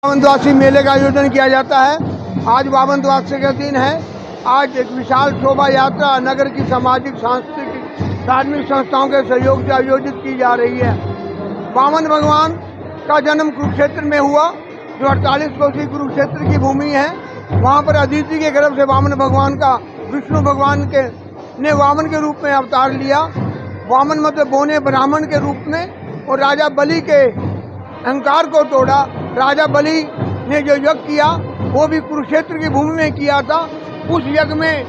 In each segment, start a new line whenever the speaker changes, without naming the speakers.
बावन द्वादशी मेले का आयोजन किया जाता है। आज बावन द्वादशी का दिन है। आज एक विशाल शोभा यात्रा नगर की सामाजिक, सांस्कृतिक, धार्मिक संस्थाओं के सहयोग से आयोजित की जा रही है। वामन भगवान का जन्म कुरुक्षेत्र में हुआ, जो 48 कोसी कुरुक्षेत्र की भूमि है। वहाँ पर अदिति के गर्भ से वामन भगवान का विष्णु भगवान के ने वामन के रूप में अवतार लिया। वामन मतलब बोने ब्राह्मण के रूप में, और राजा बलि के अहंकार को तोड़ा। राजा बलि ने जो यज्ञ किया वो भी कुरुक्षेत्र की भूमि में किया था। उस यज्ञ में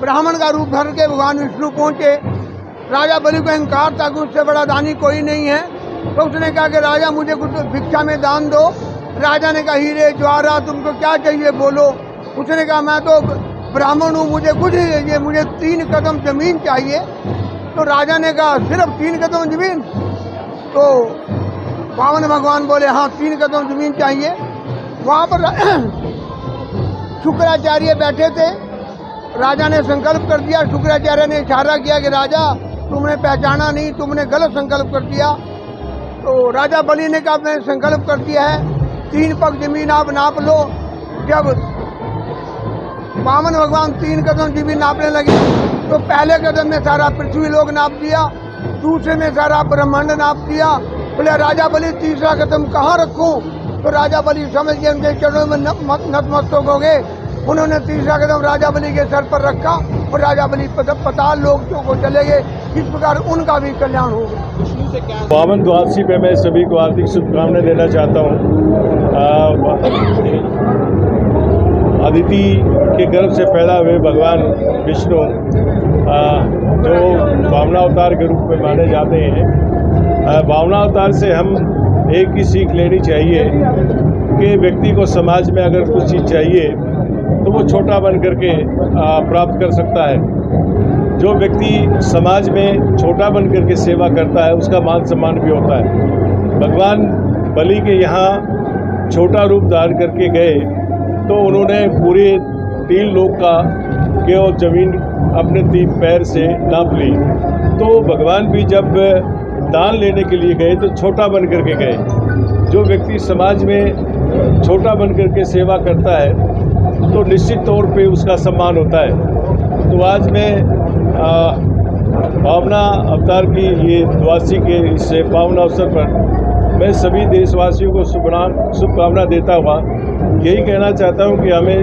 ब्राह्मण का रूप धर के भगवान विष्णु पहुंचे। राजा बलि को अहंकार था कि उससे बड़ा दानी कोई नहीं है, तो उसने कहा कि राजा मुझे कुछ भिक्षा में दान दो। राजा ने कहा हीरे ज्वारा तुमको क्या चाहिए बोलो। उसने कहा मैं तो ब्राह्मण हूँ, मुझे कुछ नहीं चाहिए, मुझे 3 कदम जमीन चाहिए। तो राजा ने कहा सिर्फ 3 कदम जमीन? तो वामन भगवान बोले हाँ 3 कदम जमीन चाहिए। वहाँ पर शुक्राचार्य बैठे थे। राजा ने संकल्प कर दिया। शुक्राचार्य ने इशारा किया कि राजा तुमने पहचाना नहीं, तुमने गलत संकल्प कर दिया। तो राजा बलि ने कहा मैंने संकल्प कर दिया है, 3 पग जमीन आप नाप लो। जब वामन भगवान 3 कदम जमीन नापने लगे तो पहले कदम में सारा पृथ्वी लोक नाप दिया, दूसरे में सारा ब्रह्मांड नाप दिया। बोले राजा बलि तीसरा कदम कहाँ रखूं? तो राजा बलि समझ गए उनके चरणों में नतमस्तक हो गए। उन्होंने तीसरा कदम राजा बलि के सर पर रखा और राजा बलि पताल लोकों को चले गए। इस प्रकार उनका भी कल्याण हो गया।
बावन द्वादशी पे मैं सभी को हार्दिक शुभकामनाएं देना चाहता हूँ। अदिति के गर्भ से पैदा हुए भगवान विष्णु जो वामनावतार के रूप में माने जाते हैं। वामनावतार से हम एक ही सीख लेनी चाहिए कि व्यक्ति को समाज में अगर कुछ चीज़ चाहिए तो वो छोटा बन करके प्राप्त कर सकता है। जो व्यक्ति समाज में छोटा बन करके सेवा करता है उसका मान सम्मान भी होता है। भगवान बलि के यहाँ छोटा रूप धारण करके गए तो उन्होंने पूरे 3 लोक का केवल जमीन अपने 3 पैर से नाप ली। तो भगवान भी जब दान लेने के लिए गए तो छोटा बन करके गए। जो व्यक्ति समाज में छोटा बन करके सेवा करता है तो निश्चित तौर पे उसका सम्मान होता है। तो आज मैं भावना अवतार की ये द्वादशी के इस पावन अवसर पर मैं सभी देशवासियों को शुभकामना देता हुआ यही कहना चाहता हूँ कि हमें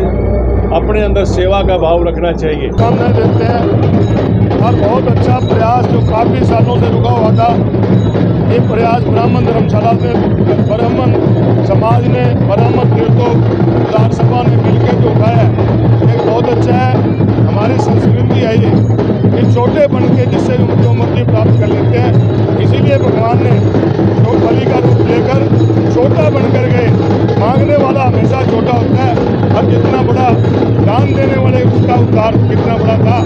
अपने अंदर सेवा का भाव रखना चाहिए।
शुभकामना देते हैं और बहुत अच्छा प्रयास जो काफ़ी सालों से रुका हुआ था, ये प्रयास ब्राह्मण धर्मशाला से ब्राह्मण समाज ने, ब्राह्मण तीर्थों उदार सभा ने मिलकर जो उठाया है एक बहुत अच्छा है। हमारी संस्कृति है ये कि छोटे बन के जिससे जो मुक्ति प्राप्त कर लेते हैं। इसीलिए भगवान ने जो बलि का रूप लेकर छोटा बनकर गए। मांगने वाला हमेशा छोटा होता है, अब जितना बड़ा दान देने वाले उसका उद्धार कितना बड़ा था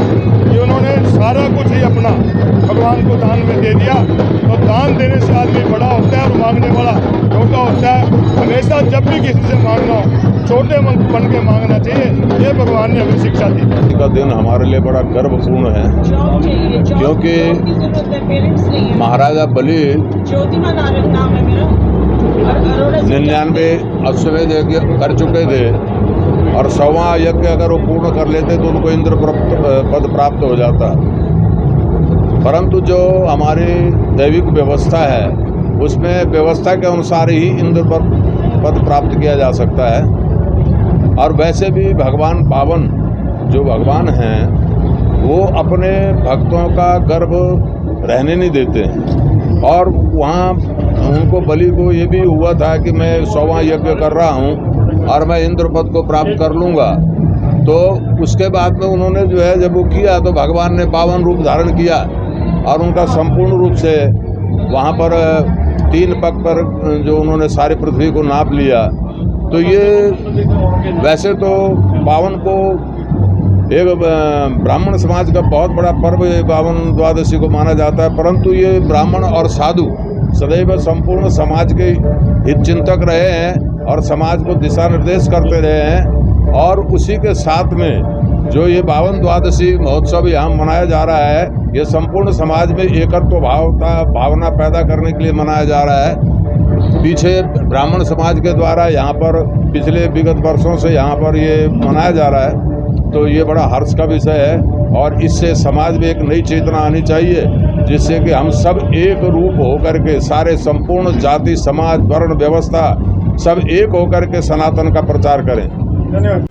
कि उन्होंने सारा कुछ ही अपना भगवान को दान में दे दिया। तो दान देने से आदमी बड़ा होता है और मांगने वाला छोटा होता है। हमेशा जब भी किसी से मांगना हो छोटे बन के मांगना चाहिए। ये भगवान ने हमें शिक्षा दी।
का दिन हमारे लिए बड़ा गर्वपूर्ण है क्योंकि महाराजा बलि 99 अश्वमेध यज्ञ कर चुके थे और 100वां यज्ञ अगर वो पूर्ण कर लेते तो उनको इंद्र पद प्राप्त हो जाता। परंतु जो हमारी दैविक व्यवस्था है उसमें व्यवस्था के अनुसार ही इंद्र पद प्राप्त किया जा सकता है। और वैसे भी भगवान पावन जो भगवान हैं वो अपने भक्तों का गर्व रहने नहीं देते हैं। और वहाँ उनको बलि को ये भी हुआ था कि मैं 100वां यज्ञ कर रहा हूँ और मैं इंद्र पद को प्राप्त कर लूँगा। तो उसके बाद में उन्होंने जो है जब वो किया तो भगवान ने पावन रूप धारण किया और उनका संपूर्ण रूप से वहाँ पर 3 पग पर जो उन्होंने सारी पृथ्वी को नाप लिया। तो ये वैसे तो पावन को एक ब्राह्मण समाज का बहुत बड़ा पर्व पावन द्वादशी को माना जाता है, परंतु ये ब्राह्मण और साधु सदैव संपूर्ण समाज के हित चिंतक रहे हैं और समाज को दिशा निर्देश करते रहे हैं। और उसी के साथ में जो ये बावन द्वादशी महोत्सव यहाँ मनाया जा रहा है ये संपूर्ण समाज में एकत्व भावना पैदा करने के लिए मनाया जा रहा है। पीछे ब्राह्मण समाज के द्वारा यहाँ पर पिछले विगत वर्षों से यहाँ पर ये मनाया जा रहा है, तो ये बड़ा हर्ष का विषय है और इससे समाज में एक नई चेतना आनी चाहिए, जिससे कि हम सब एक रूप होकर के सारे संपूर्ण जाति समाज वर्ण व्यवस्था सब एक होकर के सनातन का प्रचार करें।
धन्यवाद।